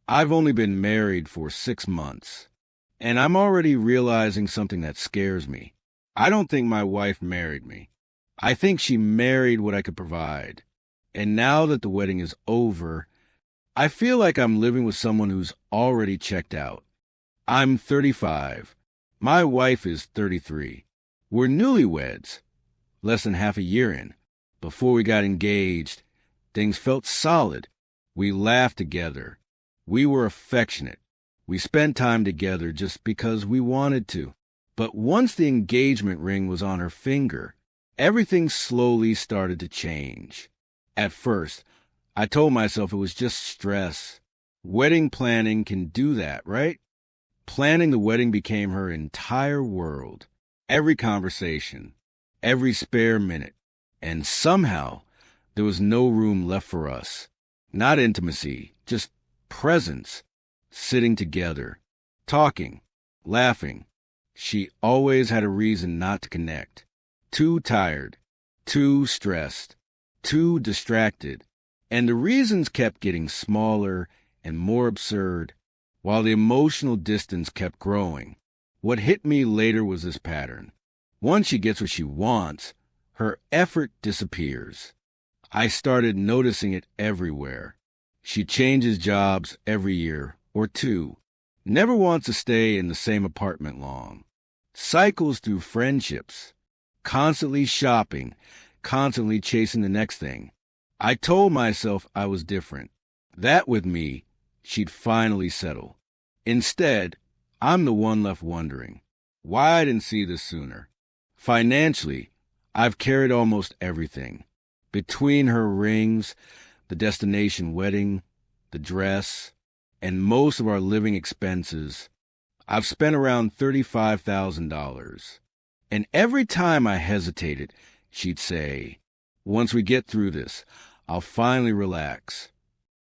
I've only been married for 6 months, and I'm already realizing something that scares me. I don't think my wife married me. I think she married what I could provide. And now that the wedding is over, I feel like I'm living with someone who's already checked out. I'm 35. My wife is 33. We're newlyweds, less than half a year in. Before we got engaged, things felt solid. We laughed together. We were affectionate. We spent time together just because we wanted to. But once the engagement ring was on her finger, everything slowly started to change. At first, I told myself it was just stress. Wedding planning can do that, right? Planning the wedding became her entire world. Every conversation, every spare minute. And somehow, there was no room left for us. Not intimacy, just presence. Sitting together, talking, laughing. She always had a reason not to connect. Too tired, too stressed, too distracted. And the reasons kept getting smaller and more absurd, while the emotional distance kept growing. What hit me later was this pattern. Once she gets what she wants, her effort disappears. I started noticing it everywhere. She changes jobs every year or two, never wants to stay in the same apartment long, cycles through friendships, constantly shopping, constantly chasing the next thing. I told myself I was different, that with me, she'd finally settle. Instead, I'm the one left wondering why I didn't see this sooner. Financially, I've carried almost everything. Between her rings, the destination wedding, the dress, and most of our living expenses, I've spent around $35,000. And every time I hesitated, she'd say, "Once we get through this, I'll finally relax."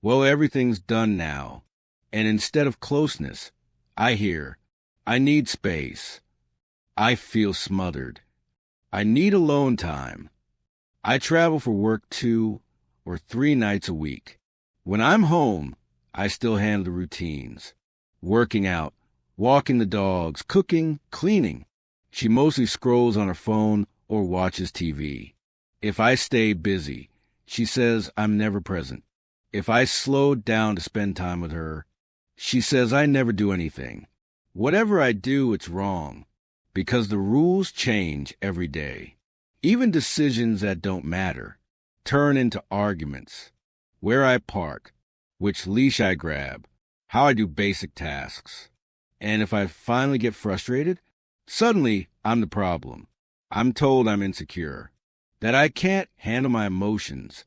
Well, everything's done now. And instead of closeness, I hear, "I need space. I feel smothered. I need alone time." I travel for work 2 or 3 nights a week. When I'm home, I still handle the routines. Working out, walking the dogs, cooking, cleaning. She mostly scrolls on her phone or watches TV. If I stay busy, she says I'm never present. If I slow down to spend time with her, she says I never do anything. Whatever I do, it's wrong, because the rules change every day. Even decisions that don't matter turn into arguments. Where I park, which leash I grab, how I do basic tasks. And if I finally get frustrated, suddenly I'm the problem. I'm told I'm insecure, that I can't handle my emotions.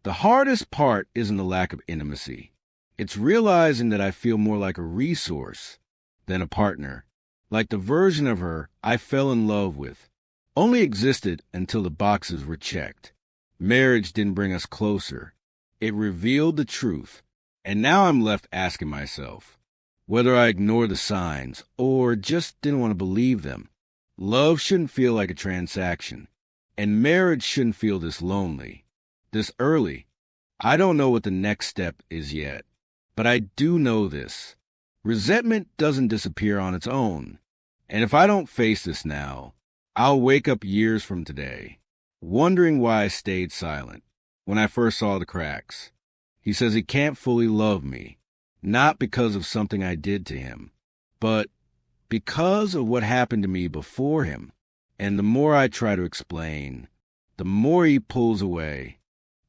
The hardest part isn't the lack of intimacy. It's realizing that I feel more like a resource than a partner, like the version of her I fell in love with only existed until the boxes were checked. Marriage didn't bring us closer. It revealed the truth. And now I'm left asking myself whether I ignore the signs or just didn't want to believe them. Love shouldn't feel like a transaction, and marriage shouldn't feel this lonely, this early. I don't know what the next step is yet, but I do know this. Resentment doesn't disappear on its own. And if I don't face this now, I'll wake up years from today, wondering why I stayed silent when I first saw the cracks. He says he can't fully love me, not because of something I did to him, but because of what happened to me before him. And the more I try to explain, the more he pulls away.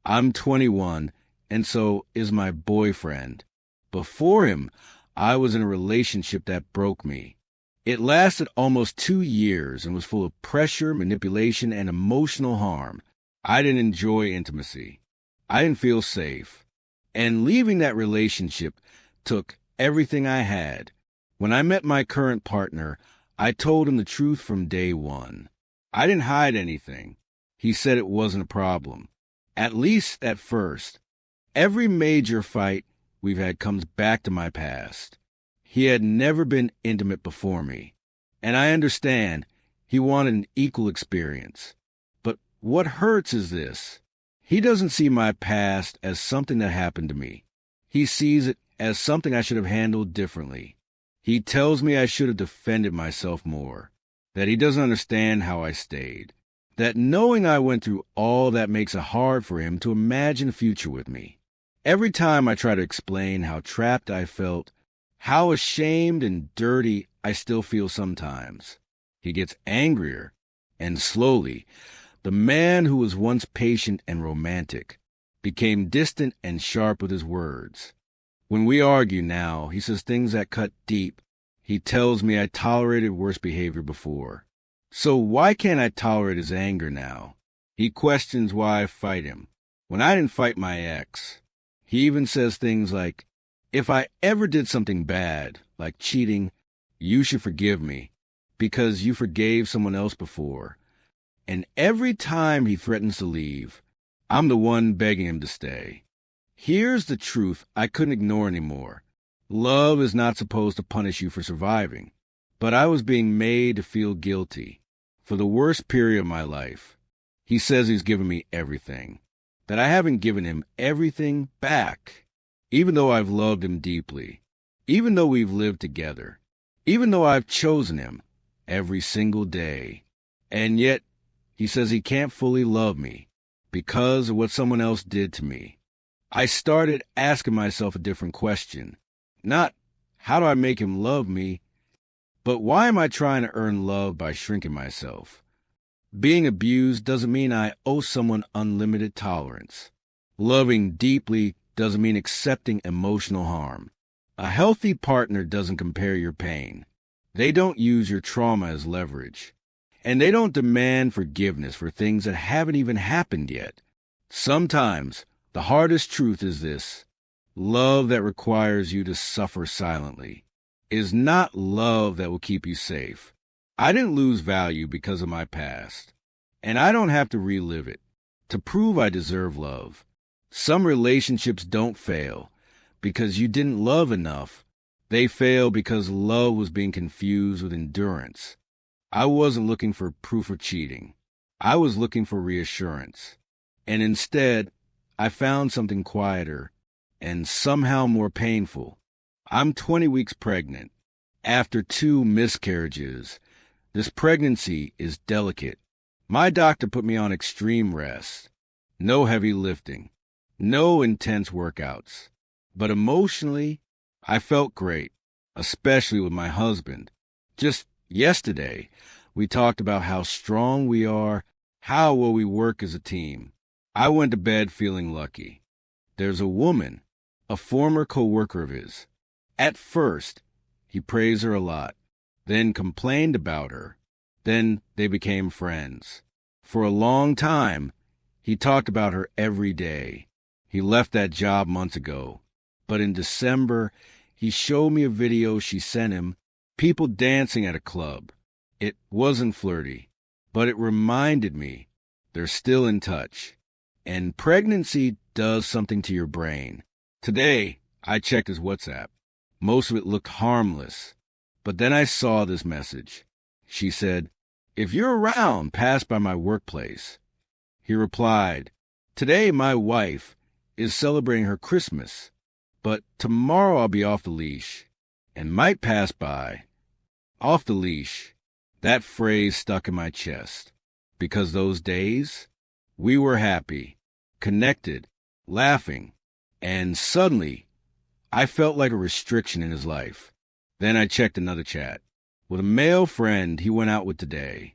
I'm 21, and so is my boyfriend. Before him, I was in a relationship that broke me. It lasted almost 2 years and was full of pressure, manipulation, and emotional harm. I didn't enjoy intimacy. I didn't feel safe. And leaving that relationship took everything I had. When I met my current partner, I told him the truth from day one. I didn't hide anything. He said it wasn't a problem, at least at first. Every major fight we've had comes back to my past. He had never been intimate before me, and I understand he wanted an equal experience. But what hurts is this. He doesn't see my past as something that happened to me. He sees it as something I should have handled differently. He tells me I should have defended myself more, that he doesn't understand how I stayed, that knowing I went through all that makes it hard for him to imagine a future with me. Every time I try to explain how trapped I felt, how ashamed and dirty I still feel sometimes, he gets angrier, and slowly, the man who was once patient and romantic became distant and sharp with his words. When we argue now, he says things that cut deep. He tells me I tolerated worse behavior before. So why can't I tolerate his anger now? He questions why I fight him, when I didn't fight my ex. He even says things like, if I ever did something bad, like cheating, you should forgive me, because you forgave someone else before. And every time he threatens to leave, I'm the one begging him to stay. Here's the truth I couldn't ignore anymore. Love is not supposed to punish you for surviving, but I was being made to feel guilty for the worst period of my life. He says he's given me everything, that I haven't given him everything back, even though I've loved him deeply, even though we've lived together, even though I've chosen him every single day. And yet, he says he can't fully love me because of what someone else did to me. I started asking myself a different question. Not, how do I make him love me, but why am I trying to earn love by shrinking myself? Being abused doesn't mean I owe someone unlimited tolerance. Loving deeply doesn't mean accepting emotional harm. A healthy partner doesn't compare your pain. They don't use your trauma as leverage. And they don't demand forgiveness for things that haven't even happened yet. Sometimes, the hardest truth is this: love that requires you to suffer silently is not love that will keep you safe. I didn't lose value because of my past, and I don't have to relive it to prove I deserve love. Some relationships don't fail because you didn't love enough. They fail because love was being confused with endurance. I wasn't looking for proof of cheating. I was looking for reassurance. And instead, I found something quieter and somehow more painful. I'm 20 weeks pregnant. After 2 miscarriages, this pregnancy is delicate. My doctor put me on extreme rest. No heavy lifting. No intense workouts. But emotionally, I felt great, especially with my husband. Just yesterday, we talked about how strong we are, how well we work as a team. I went to bed feeling lucky. There's a woman, a former co-worker of his. At first, he praised her a lot, then complained about her. Then they became friends. For a long time, he talked about her every day. He left that job months ago. But in December, he showed me a video she sent him, people dancing at a club. It wasn't flirty, but it reminded me they're still in touch. And pregnancy does something to your brain. Today, I checked his WhatsApp. Most of it looked harmless. But then I saw this message. She said, "If you're around, pass by my workplace." He replied, "Today my wife is celebrating her Christmas, but tomorrow I'll be off the leash and might pass by." Off the leash. That phrase stuck in my chest because those days we were happy, connected, laughing, and suddenly I felt like a restriction in his life. Then I checked another chat with a male friend he went out with today.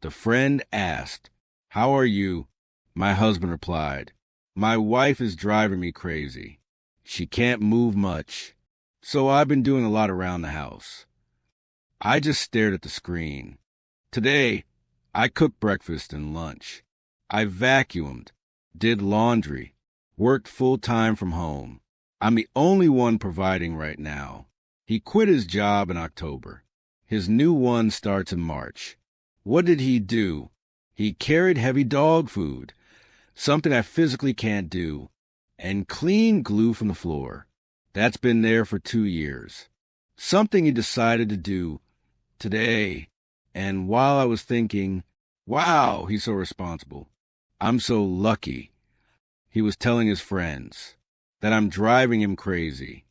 The friend asked, "How are you?" My husband replied, "My wife is driving me crazy. She can't move much, so I've been doing a lot around the house." I just stared at the screen. Today, I cooked breakfast and lunch. I vacuumed, did laundry, worked full-time from home. I'm the only one providing right now. He quit his job in October. His new one starts in March. What did he do? He carried heavy dog food, something I physically can't do, and cleaned glue from the floor. That's been there for 2 years. Something he decided to do today. And while I was thinking, wow, he's so responsible, I'm so lucky, he was telling his friends that I'm driving him crazy.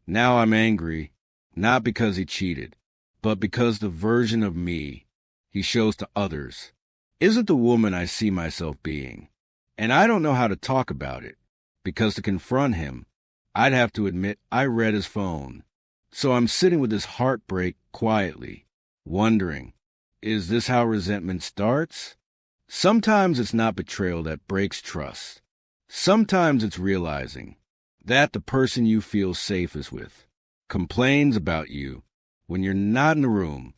Now I'm angry, not because he cheated, but because the version of me he shows to others isn't the woman I see myself being. And I don't know how to talk about it, because to confront him, I'd have to admit I read his phone. So I'm sitting with this heartbreak quietly, wondering, is this how resentment starts? Sometimes it's not betrayal that breaks trust. Sometimes it's realizing that the person you feel safest with complains about you when you're not in the room